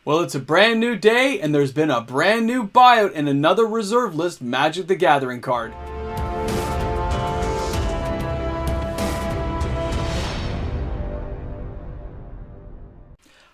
Well, it's a brand new day, and there's been a brand new buyout and another reserve list Magic the Gathering card.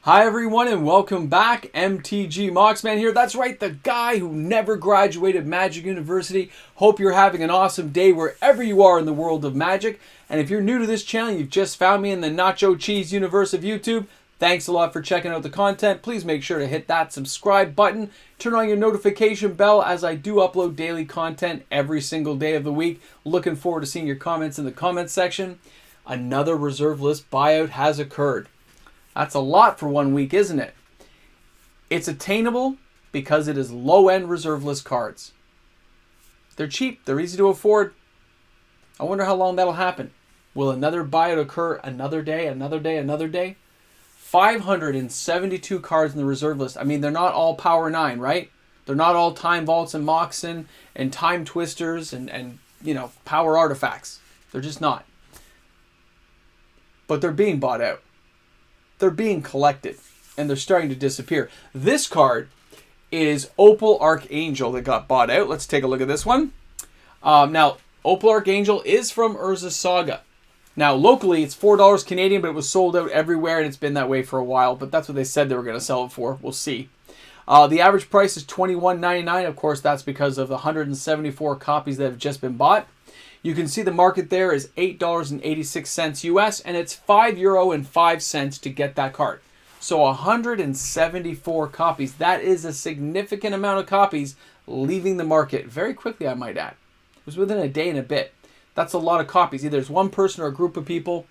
Hi everyone and welcome back. MTG Moxman here. That's right, the guy who never graduated Magic University. Hope you're having an awesome day wherever you are in the world of Magic. And if you're new to this channel, you've just found me in the Nacho Cheese universe of YouTube. Thanks a lot for checking out the content. Please make sure to hit that subscribe button. Turn on your notification bell as I do upload daily content every single day of the week. Looking forward to seeing your comments in the comments section. Another reserve list buyout has occurred. That's a lot for 1 week, isn't it? It's attainable because it is low-end reserve list cards. They're cheap. They're easy to afford. I wonder how long that'll happen. Will another buyout occur another day, another day, another day? 572 cards in the reserve list. I mean, they're not all Power 9, right? They're not all Time Vaults and Moxen and Time Twisters and you know, Power Artifacts. They're just not. But they're being bought out. They're being collected. And they're starting to disappear. This card is Opal Archangel that got bought out. Let's take a look at this one. Now, Opal Archangel is from Urza's Saga. Now, locally, it's $4 Canadian, but it was sold out everywhere, and it's been that way for a while. But that's what they said they were going to sell it for. We'll see. The average price is $21.99. Of course, that's because of the 174 copies that have just been bought. You can see the market there is $8.86 US, and it's €5.05 to get that card. So 174 copies. That is a significant amount of copies leaving the market very quickly, I might add. It was within a day and a bit. That's a lot of copies. Either it's one person or a group of people.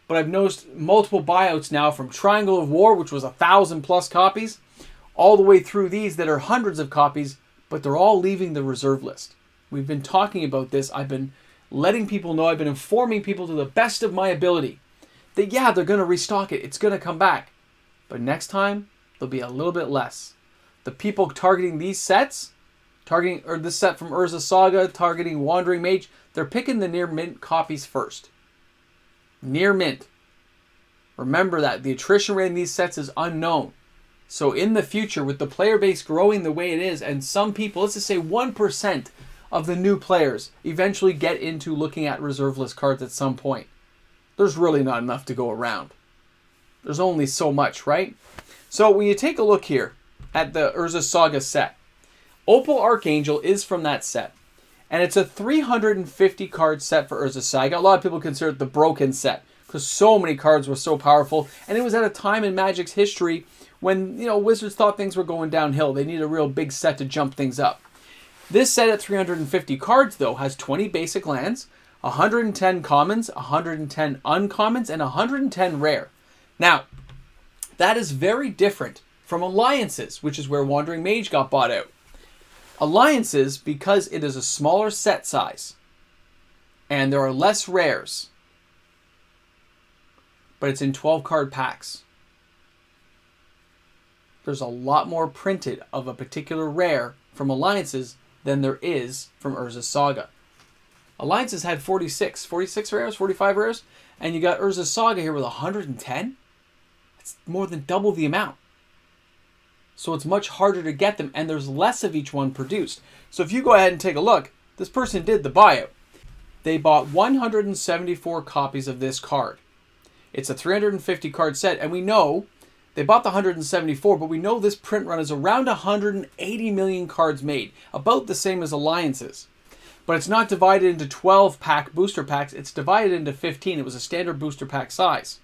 But I've noticed multiple buyouts now from Triangle of War, which was 1,000 plus copies, all the way through these that are hundreds of copies, but they're all leaving the reserve list. We've been talking about this. I've been letting people know. I've been informing people to the best of my ability that, yeah, they're going to restock it. It's going to come back. But next time, there'll be a little bit less. The people targeting these sets, or this set from Urza's Saga, targeting Wandering Mage, they're picking the near mint copies first. Near mint. Remember that. The attrition rate in these sets is unknown. So in the future, with the player base growing the way it is, and some people, let's just say 1% of the new players eventually get into looking at reserve list cards at some point, there's really not enough to go around. There's only so much, right? So when you take a look here at the Urza's Saga set, Opal Archangel is from that set. And it's a 350 card set for Urza's Saga. A lot of people consider it the broken set because so many cards were so powerful. And it was at a time in Magic's history when, you know, Wizards thought things were going downhill. They needed a real big set to jump things up. This set at 350 cards, though, has 20 basic lands, 110 commons, 110 uncommons, and 110 rare. Now, that is very different from Alliances, which is where Wandering Mage got bought out. Alliances, because it is a smaller set size and there are less rares, but it's in 12 card packs. There's a lot more printed of a particular rare from Alliances than there is from Urza's Saga. Alliances had 46 rares, 45 rares, and you got Urza's Saga here with 110. That's more than double the amount. So it's much harder to get them, and there's less of each one produced. So if you go ahead and take a look, this person did the buyout. They bought 174 copies of this card. It's a 350 card set, and we know they bought the 174, but we know this print run is around 180 million cards made, about the same as Alliances. But it's not divided into 12-pack booster packs, it's divided into 15. It was a standard booster pack size.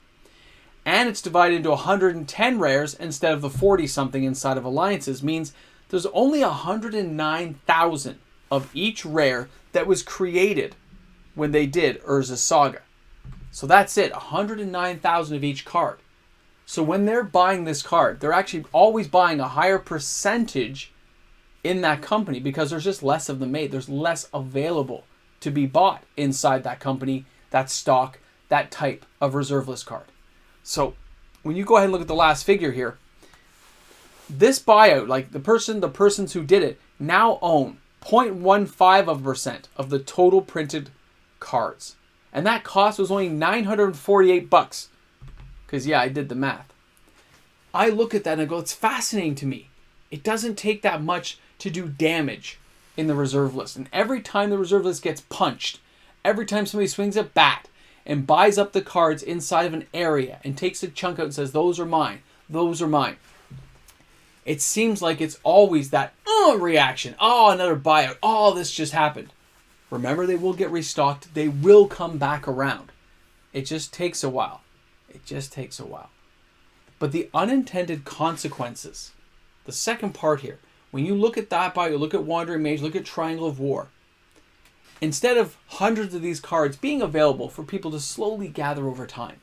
And it's divided into 110 rares instead of the 40-something inside of Alliances, means there's only 109,000 of each rare that was created when they did Urza's Saga. So that's it, 109,000 of each card. So when they're buying this card, they're actually always buying a higher percentage in that company because there's just less of them made. There's less available to be bought inside that company, that stock, that type of reserve list card. So when you go ahead and look at the last figure here, this buyout, like the persons who did it now own 0.15% of the total printed cards. And that cost was only $948. Because, yeah, I did the math. I look at that and I go, it's fascinating to me. It doesn't take that much to do damage in the reserve list. And every time the reserve list gets punched, every time somebody swings a bat and buys up the cards inside of an area and takes a chunk out and says, those are mine, those are mine, it seems like it's always that reaction. Oh, another buyout. Oh, this just happened. Remember, they will get restocked. They will come back around. It just takes a while. It just takes a while. But the unintended consequences, the second part here, when you look at that buyout, look at Wandering Mage, look at Triangle of War, instead of hundreds of these cards being available for people to slowly gather over time,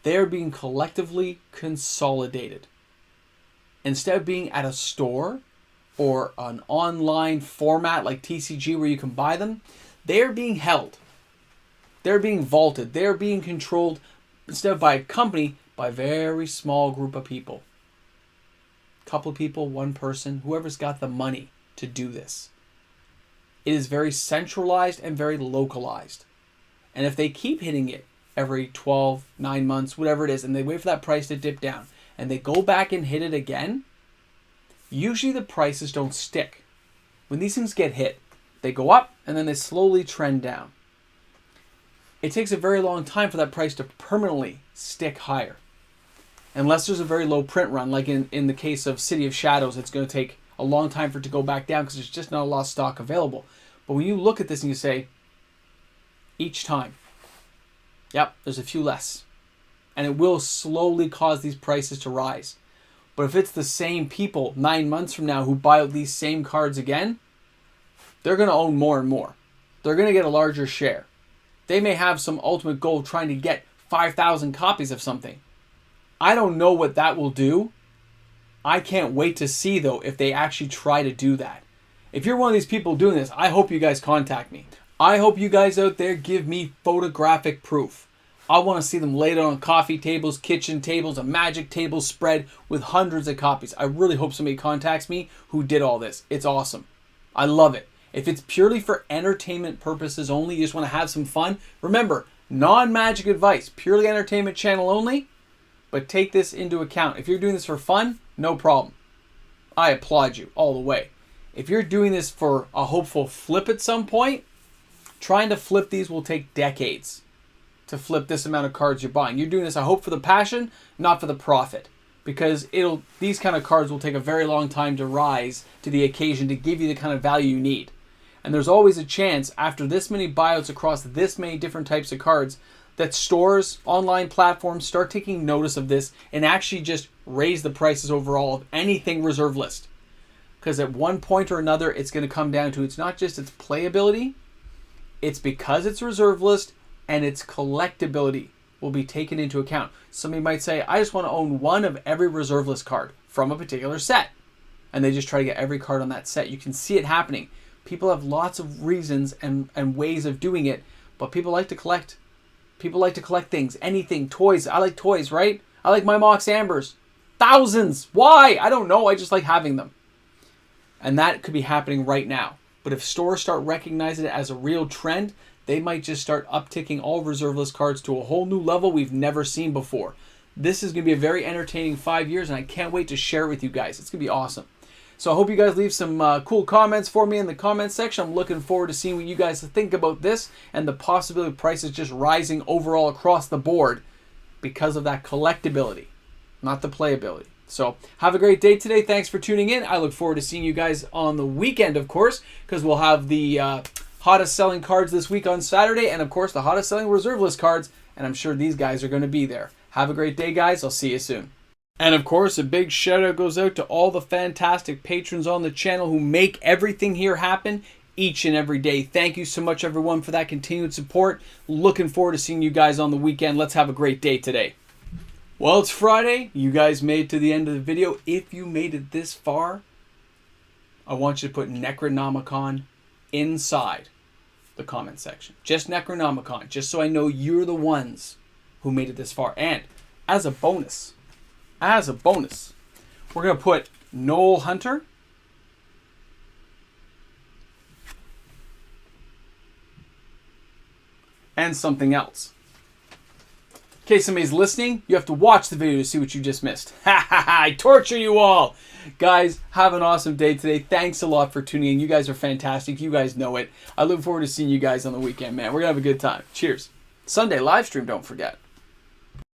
they are being collectively consolidated. Instead of being at a store or an online format like TCG where you can buy them, they are being held. They're being vaulted. They're being controlled, instead of by a company, by a very small group of people. Couple of people, one person, whoever's got the money to do this. It is very centralized and very localized. And if they keep hitting it every 12, 9 months, whatever it is, and they wait for that price to dip down, and they go back and hit it again, usually the prices don't stick. When these things get hit, they go up and then they slowly trend down. It takes a very long time for that price to permanently stick higher. Unless there's a very low print run, like in the case of City of Shadows, it's going to take a long time for it to go back down because there's just not a lot of stock available. But when you look at this and you say, each time, yep, there's a few less. And it will slowly cause these prices to rise. But if it's the same people 9 months from now who buy out these same cards again, they're going to own more and more. They're going to get a larger share. They may have some ultimate goal trying to get 5,000 copies of something. I don't know what that will do. I can't wait to see, though, if they actually try to do that. If you're one of these people doing this, I hope you guys contact me. I hope you guys out there give me photographic proof. I want to see them laid on coffee tables, kitchen tables, a magic table spread with hundreds of copies. I really hope somebody contacts me who did all this. It's awesome. I love it. If it's purely for entertainment purposes only, you just want to have some fun, remember, non-magic advice, purely entertainment channel only, but take this into account. If you're doing this for fun, no problem. I applaud you all the way. If you're doing this for a hopeful flip at some point, trying to flip these will take decades to flip this amount of cards you're buying. You're doing this, I hope, for the passion, not for the profit. Because these kind of cards will take a very long time to rise to the occasion to give you the kind of value you need. And there's always a chance, after this many buyouts across this many different types of cards, that stores, online platforms start taking notice of this and actually just raise the prices overall of anything reserve list. Because at one point or another, it's going to come down to, it's not just its playability, it's because it's reserve list, and its collectability will be taken into account. Somebody might say, I just want to own one of every reserve list card from a particular set. And they just try to get every card on that set. You can see it happening. People have lots of reasons and ways of doing it, but people like to collect. People like to collect things, anything, toys. I like toys, right? I like my Mox Ambers. Thousands. Why? I don't know. I just like having them. And that could be happening right now. But if stores start recognizing it as a real trend, they might just start upticking all reserve list cards to a whole new level we've never seen before. This is going to be a very entertaining 5 years, and I can't wait to share it with you guys. It's going to be awesome. So I hope you guys leave some cool comments for me in the comments section. I'm looking forward to seeing what you guys think about this and the possibility of prices just rising overall across the board because of that collectability, not the playability. So have a great day today. Thanks for tuning in. I look forward to seeing you guys on the weekend, of course, because we'll have the hottest selling cards this week on Saturday, and of course the hottest selling reserve list cards, and I'm sure these guys are going to be there. Have a great day, guys. I'll see you soon. And of course, a big shout out goes out to all the fantastic patrons on the channel who make everything here happen each and every day. Thank you so much, everyone, for that continued support. Looking forward to seeing you guys on the weekend. Let's have a great day today. Well, it's Friday. You guys made it to the end of the video. If you made it this far, I want you to put Necronomicon inside the comment section. Just Necronomicon, just so I know you're the ones who made it this far. And as a bonus, we're going to put Noel Hunter and something else. case somebody's listening, you have to watch the video to see what you just missed. Ha ha ha! I torture you all. Guys, have an awesome day today. Thanks a lot for tuning in. You guys are fantastic. You guys know it. I look forward to seeing you guys on the weekend, man. We're going to have a good time. Cheers. Sunday live stream, don't forget.